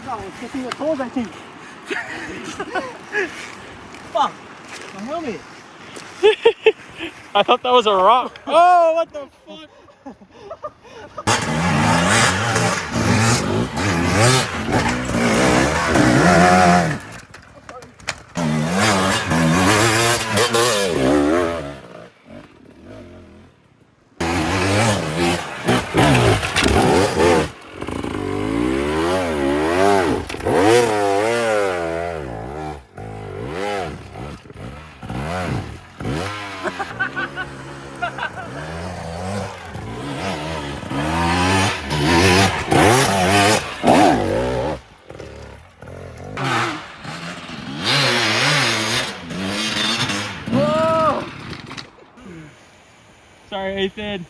it's getting your toes, I think. Fuck, my helmet. I thought that was a rock. Oh, what the fuck? Sorry, Ethan.